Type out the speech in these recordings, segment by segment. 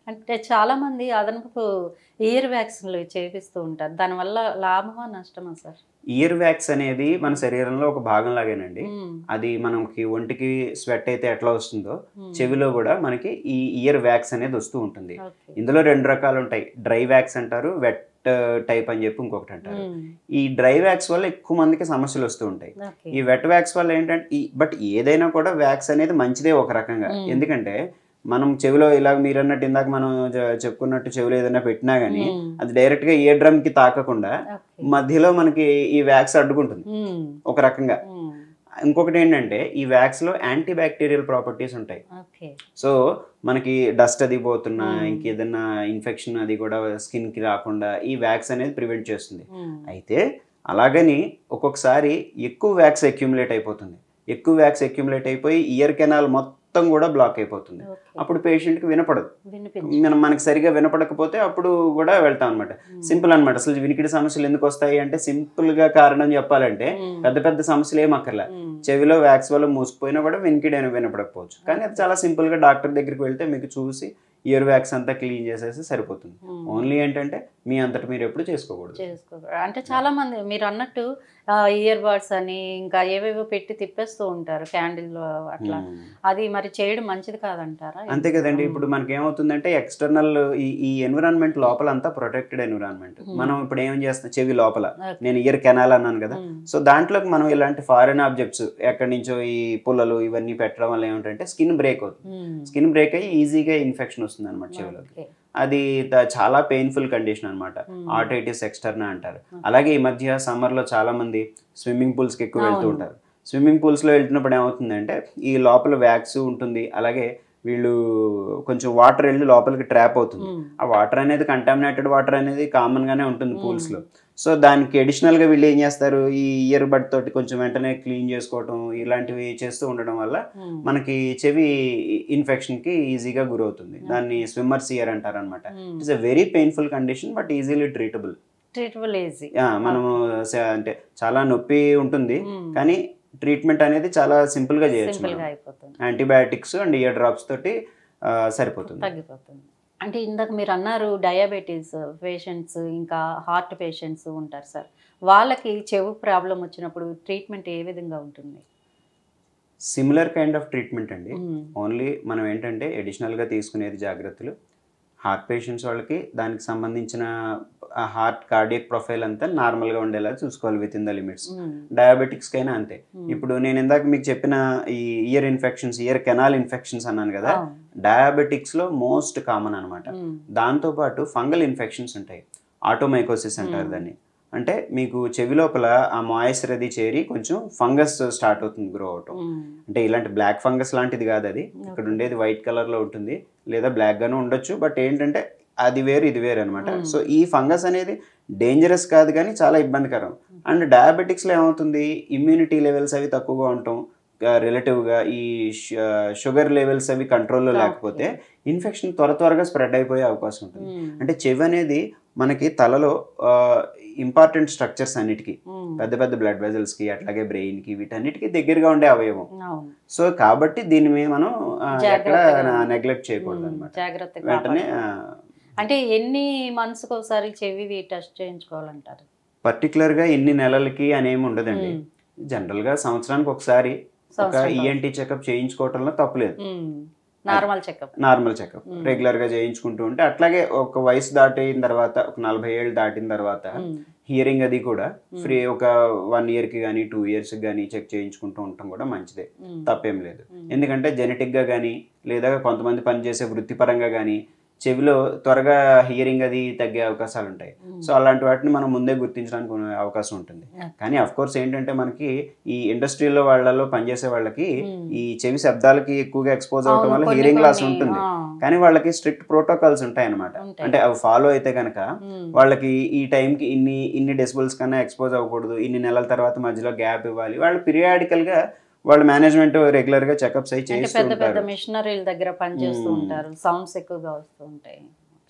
అంటే చాలామంది అదనపు ఇయర్ వ్యాక్సిన్‌లు చేపిస్తూ ఉంటారు. దానివల్ల లాభమా? నష్టమా సార్? ఇయర్ వ్యాక్స్ అనేది మన శరీరంలో ఒక భాగం లాగేనండి. హ్మ్. అది మనకి ఒంటికి స్వెట్ అయితే ఎట్లా వస్తుందో, హ్మ్. చెవిలో కూడా మనకి ఈ ఇయర్ వ్యాక్స్ అనేది వస్తూ ఉంటుంది. ఓకే. ఇందులో 2 రకాలు ఉంటాయి. డ్రై వ్యాక్స్ అంటారు. వెట్ టైప్ అని చెప్పి ఇంకొకటి అంటారు. హ్మ్. ఈ డ్రై వ్యాక్స్ వల్ల ఎక్కువ మందికి సమస్యలు వస్తూ ఉంటాయి. ఓకే. ఈ వెట్ వ్యాక్స్ వల్ల ఏంటంటే బట్ ఏదైనా కూడా వ్యాక్స్ అనేది మంచిదే ఒక రకంగా. హ్మ్. ఎందుకంటే మనం చెవిలో ఇలాగ మీరన్నట్టు ఇందాక మనం చెప్పుకున్నట్టు చెవిలో ఏదైనా పెట్టినా గానీ హ్మ్. అది డైరెక్ట్‌గా ఇయర్ డ్రమ్‌కి తాకకుండా ఓకే. మధ్యలో మనకి ఈ వ్యాక్స్ అడ్డుకుంటుంది హ్మ్. ఒక రకంగా. హ్మ్. ఇంకొకటి ఏంటంటే ఈ వ్యాక్స్‌లో యాంటీ బ్యాక్టీరియల్ ప్రాపర్టీస్ ఉంటాయి. ఓకే. సో మనకి డస్ట్ అది పోతున్నా హ్మ్. ఇంకేదన్నా ఇన్ఫెక్షన్ అది కూడా స్కిన్‌కి రాకుండా ఈ వ్యాక్స్ అనేది ప్రివెంట్ చేస్తుంది. హ్మ్. అయితే అలాగని ఒక్కొక్కసారి ఎక్కువ వ్యాక్స్ అక్యుములేట్ అయిపోతుంది. ఎక్కువ వ్యాక్స్ అక్యుములేట్ అయిపోయి ఇయర్ కెనాల్ మొత్తం కూడా బ్లాక్ అయిపోతుంది. ఓకే. అప్పుడు పేషెంట్‌కి వినపడదు. వినిపించదు. మనకి సరిగ్గా వినపడకపోతే అప్పుడు కూడా వెళ్తాం అనమాట. హ్మ్. సింపుల్ అనమాట. అసలు వినికిడి సమస్యలు ఎందుకు వస్తాయి అంటే సింపుల్‌గా కారణం చెప్పాలంటే హ్మ్. పెద్ద పెద్ద సమస్యలు ఏం అక్కర్లా. హ్మ్. చెవిలో వ్యాక్స్ వల్ల మూసుకుపోయినా కూడా వినికిడి అనేది వినపడకపోవచ్చు. కానీ అది ఓకే. చాలా సింపుల్‌గా డాక్టర్ దగ్గరికి వెళ్తే మీకు చూసి ఇయర్ వ్యాక్స్ అంతా క్లీన్ చేసేసి సరిపోతుంది. హ్మ్. ఓన్లీ ఏంటంటే మీ అంతట మీరు ఎప్పుడు చేసుకోకూడదు. అంటే చాలామంది మీరన్నట్టు ఇయర్ బడ్స్ అని ఇంకా ఏవేవో పెట్టి తిప్పేస్తూ ఉంటారు క్యాండిల్‌లో అట్లా. హ్మ్. అది మరి చేయడం మంచిది కాదంటారా? అంతే ఎందుకు? కదండీ. హ్మ్. ఇప్పుడు మనకేమవుతుందంటే ఎక్స్‌టర్నల్ ఈ ఎన్విరాన్మెంట్ లోపల అంతా ప్రొటెక్టెడ్ ఎన్విరాన్మెంట్. మనం హ్మ్. ఇప్పుడు ఏం చేస్తాం చెవి లోపల ఓకే. నేను ఇయర్ కెనాల్ అన్నాను కదా! హ్మ్. సో దాంట్లోకి మనం ఇలాంటి ఫారెన్ ఆబ్జెక్ట్స్ ఎక్కడి నుంచో ఈ పుల్లలు ఇవన్నీ పెట్టడం వల్ల ఏమిటంటే స్కిన్ బ్రేక్ అవుతుంది. హ్మ్. స్కిన్ బ్రేక్ అయ్యి ఈజీగా ఇన్ఫెక్షన్ వస్తుందన్నమాట చెవిలోకి. ఓకే. అది చాలా పెయిన్‌ఫుల్ కండిషన్ అన్నమాట. హ్మ్. ఆర్టైటిస్ ఎక్స్టర్నా అంటారు. ఓకే. అలాగే ఈ మధ్య సమ్మర్‌లో చాలామంది స్విమ్మింగ్ పూల్స్‌కి ఎక్కువ వెళ్తూ అవును. ఉంటారు. స్విమ్మింగ్ పూల్స్‌లో వెళ్తున్నప్పుడు ఏమవుతుందంటే ఈ లోపల వ్యాక్స్ ఉంటుంది. అలాగే వీళ్ళు కొంచెం వాటర్ వెళ్ళి లోపలికి ట్రాప్ అవుతుంది. హ్మ్. ఆ వాటర్ అనేది కంటామినేటెడ్ వాటర్ అనేది కామన్‌గానే ఉంటుంది హ్మ్. పూల్స్‌లో. సో దానికి అడిషనల్‌గా వీళ్ళు ఏం చేస్తారు ఈ ఇయర్ బడ్ తోటి కొంచెం వెంటనే క్లీన్ చేసుకోవటం ఇలాంటివి చేస్తూ ఉండడం వల్ల హ్మ్. మనకి చెవి ఇన్ఫెక్షన్‌కి ఈజీగా గురవుతుంది. దాన్ని ఓకే. స్విమ్మర్స్ ఇయర్ అంటారనమాట. హ్మ్. It's a very painful condition but easily treatable. Treatable easy. మనము ఓకే. అంటే చాలా నొప్పి ఉంటుంది. హ్మ్. కానీ ట్రీట్మెంట్ అనేది చాలా సింపుల్‌గా చేయొచ్చు మనం. సింపుల్‌గా అయిపోతుంది. యాంటీబయాటిక్స్ అండ్ ఇయర్ డ్రాప్స్ తోటి సరిపోతుంది. తగ్గిపోతుంది. అంటే ఇందాక మీరన్నారు డయాబెటిస్ పేషెంట్స్, ఇంకా హార్ట్ పేషెంట్స్ ఉంటారు సార్. వాళ్ళకి చెవు ప్రాబ్లమ్ వచ్చినప్పుడు ట్రీట్మెంట్ ఏ విధంగా ఉంటుంది? సిమిలర్ కైండ్ ఆఫ్ ట్రీట్మెంట్ అండి. హ్మ్. ఓన్లీ మనం ఏంటంటే అడిషనల్‌గా తీసుకునేది జాగ్రత్తలు హార్ట్ పేషెంట్స్ వాళ్ళకి దానికి సంబంధించిన హార్ట్ కార్డియాక్ ప్రొఫైల్ అంతా నార్మల్‌గా ఉండేలా చూసుకోవాలి వితిన్ ద లిమిట్స్. హ్మ్. డయాబెటిక్స్‌కైనా అంతే. హ్మ్. ఇప్పుడు నేను ఇందాక మీకు చెప్పిన ఈ year infections, ear canal infections అన్నాను కదా! అవును. డయాబెటిక్స్‌లో మోస్ట్ కామన్ అనమాట. హ్మ్. దాంతో పాటు ఫంగల్ ఇన్ఫెక్షన్స్ ఉంటాయి. ఆటోమైకోసిస్ అంటారు హ్మ్. దాన్ని. అంటే మీకు చెవి లోపల ఆ మాయిశ్చర్ అది చేరి కొంచెం ఫంగస్ స్టార్ట్ అవుతుంది గ్రో అవ్వటం. హ్మ్. అంటే ఇలాంటి బ్లాక్ ఫంగస్ లాంటిది కాదది. ఇక్కడ ఓకే. ఉండేది వైట్ కలర్‌లో ఉంటుంది. లేదా బ్లాక్‌గాను ఉండొచ్చు. బట్ ఏంటంటే అది వేరు, ఇది వేరు అనమాట. హ్మ్. సో, ఈ ఫంగస్ అనేది డేంజరస్ కాదు గానీ చాలా ఇబ్బందికరం. అండ్ డయాబెటిక్స్‌లో ఏమవుతుంది ఇమ్యూనిటీ లెవెల్స్ అవి తక్కువగా ఉండటం. రిలేటివ్‌గా ఈ షుగర్ లెవెల్స్ అవి కంట్రోల్‌లో ఓకే. లేకపోతే ఇన్ఫెక్షన్ త్వరగా స్ప్రెడ్ అయిపోయే అవకాశం ఉంటుంది. హ్మ్. అంటే చెవి అనేది మనకి తలలో ఇంపార్టెంట్ స్ట్రక్చర్స్ అన్నిటికి. హ్మ్. పెద్ద పెద్ద బ్లడ్ వెసల్స్‌కి అట్లాగే బ్రెయిన్‌కి వీటన్నిటికి దగ్గరగా ఉండే అవయవం. అవును. సో, కాబట్టి దీన్ని మనం ఎక్కడ జాగ్రత్తగా నెగ్లెక్ట్ హ్మ్. చేయకూడదనమాట. జాగ్రత్తగా వెంటనే కాపాడుకోవాలి. అంటే ఎన్ని మంత్స్‌కోసారి చెవివి టెస్ట్ చేయించుకోవాలంటారు? పర్టిక్యులర్‌గా ఇన్ని నెలలకి అనేమి ఉండదండి. హ్మ్. జనరల్‌గా సంవత్సరానికి ఒకసారి ఒక సంవత్సరానికి ఈఎన్‌టీ చెకప్ చేయించుకోవటంలో తప్పులేదు. హ్మ్. అది నార్మల్ చెకప్. Normal checkup. హ్మ్. రెగ్యులర్‌గా చేయించుకుంటూ ఉంటే అట్లాగే ఒక వయసు దాటిన తర్వాత ఒక 40 ఏళ్ళు దాటిన తర్వాత హ్మ్. హియరింగ్ అది కూడా హ్మ్. ఫ్రీ ఒక 1 ఇయర్‌కి గానీ, 2 ఇయర్స్‌కి గానీ చెక్ చేయించుకుంటూ ఉండటం కూడా మంచిదే. హ్మ్. తప్పేం లేదు. హ్మ్. ఎందుకంటే జెనెటిక్‌గా గానీ, లేదా కొంతమంది పనిచేసే వృత్తిపరంగా గానీ, చెవిలో త్వరగా హియరింగ్ అది తగ్గే అవకాశాలుంటాయి. హ్మ్. సో, అలాంటి వాటిని మనం ముందే గుర్తించడానికి అవకాశం ఉంటుంది. ఓకే. కానీ ఆఫ్‌కోర్స్ ఏంటంటే మనకి ఈ ఇండస్ట్రీ‌లో వాళ్ళలో పనిచేసే వాళ్ళకి హ్మ్. ఈ చెవి శబ్దాలకి ఎక్కువగా ఎక్స్‌పోజ్ అవ్వటం అవును. వల్ల కొన్ని హియరింగ్ లాస్ కొన్ని ఉంటుంది. ఆ! కానీ వాళ్ళకి స్ట్రిక్ట్ ప్రోటోకాల్స్ ఉంటాయన్నమాట. ఉంటాయి. అంటే అవి ఫాలో అయితే గనక హ్మ్. వాళ్ళకి ఈ టైంకి ఇన్ని డెసిబెల్స్ కన్నా ఎక్స్‌పోజ్ అవ్వకూడదు. ఇన్ని నెలల తర్వాత మధ్యలో గ్యాప్ ఇవ్వాలి. వాళ్ళు పీరియాడికల్‌గా వాళ్ళ మేనేజ్‌మెంట్ రెగ్యులర్‌గా చెకప్స్ అయి అంటే చేయిస్తూ పెద్ద పెద్ద ఉంటారు. మెషినరీల దగ్గర పనిచేస్తూ హ్మ్. ఉంటారు. సౌండ్స్ ఎక్కువగా వస్తూ ఉంటాయి.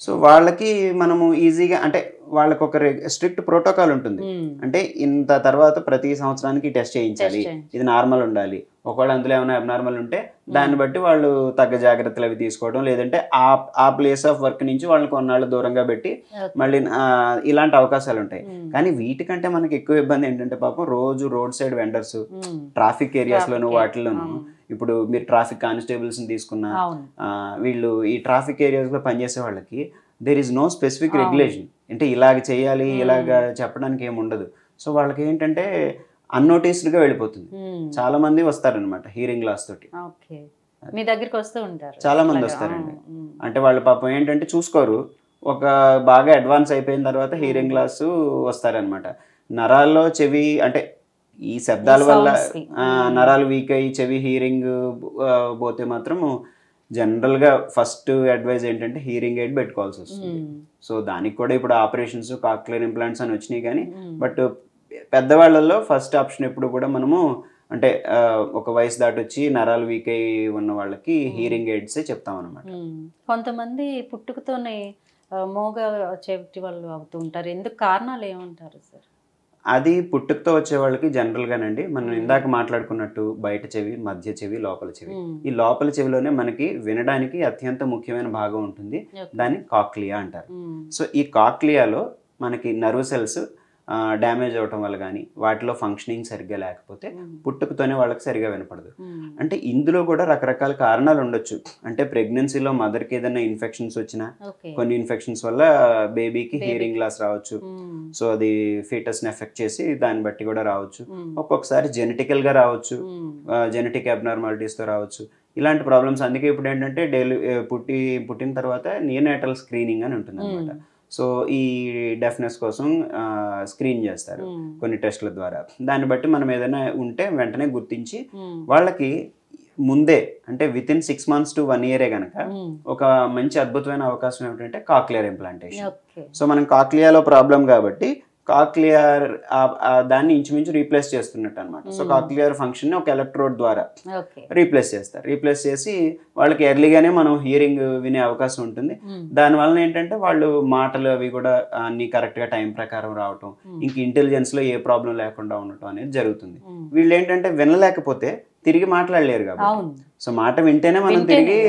సో వాళ్ళకి మనము ఈజీగా అంటే వాళ్ళకి ఒక స్ట్రిక్ట్ ప్రోటోకాల్ ఉంటుంది. అంటే ఇంత తర్వాత ప్రతి సంవత్సరానికి టెస్ట్ చేయించాలి, ఇది నార్మల్ ఉండాలి. ఒకవేళ అందులో ఏమైనా అబ్నార్మల్ ఉంటే దాన్ని బట్టి వాళ్ళు తగ్గ జాగ్రత్తలు అవి తీసుకోవడం, లేదంటే ఆ ప్లేస్ ఆఫ్ వర్క్ నుంచి వాళ్ళని కొన్నాళ్ళు దూరంగా పెట్టి మళ్ళీ ఇలాంటి అవకాశాలు ఉంటాయి. కానీ వీటికంటే మనకి ఎక్కువ ఇబ్బంది ఏంటంటే పాపం రోజు రోడ్ సైడ్ వెండర్స్, ట్రాఫిక్ ఏరియాస్లోను వాటిల్లోనూ, ఇప్పుడు మీరు ట్రాఫిక్ కానిస్టేబుల్స్ని తీసుకున్నా వీళ్ళు ఈ ట్రాఫిక్ ఏరియాస్లో పనిచేసే వాళ్ళకి there is no specific regulation. అంటే ఇలాగ చేయాలి ఇలాగ చెప్పడానికి ఏమి ఉండదు. సో వాళ్ళకి ఏంటంటే అన్నోటీస్డ్గా వెళ్ళిపోతుంది. చాలా మంది వస్తారనమాట హీరింగ్ లాస్ తోటి. మీ దగ్గరికి వస్తూ ఉంటారు చాలా మంది వస్తారండి. అంటే వాళ్ళు పాపం ఏంటంటే చూసుకోరు, ఒక బాగా అడ్వాన్స్ అయిపోయిన తర్వాత హీరింగ్ లాస్ వస్తారనమాట. నరాల్లో చెవి అంటే ఈ శబ్దాల వల్ల నరాలు వీక్ అయ్యి చెవి హీరింగ్ పోతే మాత్రం జనరల్గా ఫస్ట్ అడ్వైజ్ ఏంటంటే హీరింగ్ ఎయిడ్ పెట్టుకోవాల్సి వస్తుంది. సో దానికి కూడా ఇప్పుడు ఆపరేషన్స్, కాక్లియర్ ఇంప్లాంట్స్ అని వచ్చినాయి. కానీ బట్ పెద్దవాళ్ళల్లో ఫస్ట్ ఆప్షన్ ఎప్పుడు కూడా మనము అంటే ఒక వయసు దాటి వచ్చి నరాలు వీక్ అయ్యి ఉన్న వాళ్ళకి హీరింగ్ ఎయిడ్సే చెప్తాం అనమాట. కొంతమంది పుట్టుకతోనే మోగ చెవిటి వాళ్ళు అవుతూ ఉంటారు. ఎందుకు కారణాలు ఏమంటారు సార్? అది పుట్టుకతో వచ్చే వాళ్ళకి జనరల్గానండి మనం ఇందాక మాట్లాడుకున్నట్టు బయట చెవి, మధ్య చెవి, లోపల చెవి. ఈ లోపల చెవిలోనే మనకి వినడానికి అత్యంత ముఖ్యమైన భాగం ఉంటుంది, దాన్ని కాక్లియా అంటారు. సో ఈ కాక్లియాలో మనకి నర్వ్ సెల్స్ డ్యామేజ్ అవటం వల్ల కానీ వాటిలో ఫంక్షనింగ్ సరిగ్గా లేకపోతే పుట్టుకతోనే వాళ్ళకి సరిగా వినపడదు. అంటే ఇందులో కూడా రకరకాల కారణాలు ఉండొచ్చు. అంటే ప్రెగ్నెన్సీలో మదర్కి ఏదైనా ఇన్ఫెక్షన్స్ వచ్చినా, కొన్ని ఇన్ఫెక్షన్స్ వల్ల బేబీకి హియరింగ్ లాస్ రావచ్చు. సో అది ఫీటస్ని ఎఫెక్ట్ చేసి దాన్ని బట్టి కూడా రావచ్చు. ఒక్కొక్కసారి జెనెటికల్గా రావచ్చు, జెనెటిక్ అబ్నార్మాలిటీస్తో రావచ్చు. ఇలాంటి ప్రాబ్లమ్స్. అందుకే ఇప్పుడు ఏంటంటే పుట్టిన తర్వాత నియోనేటల్ స్క్రీనింగ్ అని ఉంటుంది అనమాట. సో ఈ డెఫ్నెస్ కోసం స్క్రీన్ చేస్తారు కొన్ని టెస్ట్ల ద్వారా. దాన్ని బట్టి మనం ఏదైనా ఉంటే వెంటనే గుర్తించి వాళ్ళకి ముందే అంటే with in 6 months to 1 year కనుక ఒక మంచి అద్భుతమైన అవకాశం ఏమిటంటే కాక్లియర్ ఇంప్లాంటేషన్. సో మనం కాక్లియాలో ప్రాబ్లం కాబట్టి కాక్లియర్ దాన్ని ఇంచుమించు రీప్లేస్ చేస్తున్నట్టు అనమాట. సో కాక్లియర్ ఫంక్షన్ ఒక ఎలక్ట్రోడ్ ద్వారా రీప్లేస్ చేస్తారు. రీప్లేస్ చేసి వాళ్ళకి ఎర్లీగానే మనం హియరింగ్ వినే అవకాశం ఉంటుంది. దానివల్ల ఏంటంటే వాళ్ళు మాటలు అవి కూడా అన్ని కరెక్ట్గా టైం ప్రకారం రావటం, ఇంక ఇంటెలిజెన్స్లో ఏ ప్రాబ్లం లేకుండా ఉండటం అనేది జరుగుతుంది. వీళ్ళు ఏంటంటే వినలేకపోతే తిరిగి మాట్లాడలేరు కాబట్టి, సో మాట వింటేనే మనం తిరిగి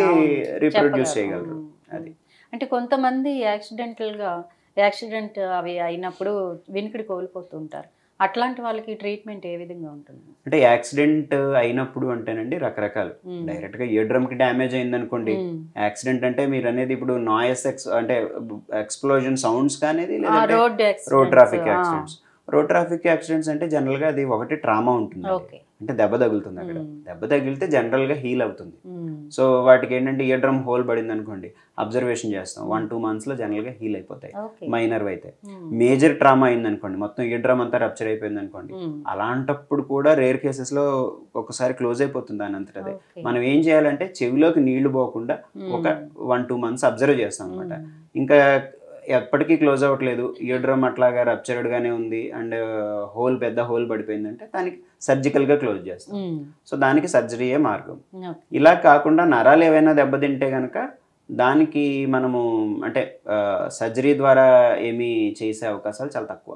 రీప్రొడ్యూస్ చేయగలరు. అది అంటే కొంతమంది యాక్సిడెంట్ అవి అయినప్పుడు వినికిడి కోల్పోతుంటారు. అట్లాంటి వాళ్ళకి ట్రీట్మెంట్ ఏ విధంగా ఉంటుంది? అంటే యాక్సిడెంట్ అయినప్పుడు అంటేనండి రకరకాలు. డైరెక్ట్ గా ఇయర్ డ్రమ్ కి డ్యామేజ్ అయింది అనుకోండి, యాక్సిడెంట్ అంటే మీరు అనేది ఇప్పుడు నాయిస్ అంటే ఎక్స్ప్లోజన్ సౌండ్స్ కానీ, లేదంటే road traffic accidents. Road traffic accidents అంటే జనరల్ గా అది ఒకటి ట్రామా ఉంటుంది, అంటే దెబ్బ తగులుతుంది. అక్కడ దెబ్బ తగిలితే జనరల్ గా హీల్ అవుతుంది. సో వాటికి ఏంటంటే ఇయర్ డ్రమ్ హోల్ పడింది అనుకోండి, అబ్జర్వేషన్ చేస్తాం, 1-2 months లో జనరల్ గా హీల్ అయిపోతాయి మైనర్ అయితే. మేజర్ ట్రామా అయింది అనుకోండి, మొత్తం ఇయర్ డ్రమ్ అంతా రప్చర్ అయిపోయింది అనుకోండి, అలాంటప్పుడు కూడా రేర్ కేసెస్ లో ఒకసారి క్లోజ్ అయిపోతుంది దాని అంతటా అదే. మనం ఏం చేయాలంటే చెవిలోకి నీళ్లు పోకుండా ఒక 1-2 months అబ్జర్వ్ చేస్తాం అనమాట. ఇంకా ఎప్పటికీ క్లోజ్ అవ్వట్లేదు, ఇయర్ డ్రమ్ అట్లాగా రప్చర్డ్ గానే ఉంది అండ్ పెద్ద హోల్ పడిపోయిందంటే దానికి సర్జికల్ గా క్లోజ్ చేస్తాం. సో దానికి సర్జరీయే మార్గం. ఇలా కాకుండా నరాలు ఏవైనా దెబ్బతింటే గనక దానికి మనము అంటే సర్జరీ ద్వారా ఏమీ చేసే అవకాశాలు చాలా తక్కువ.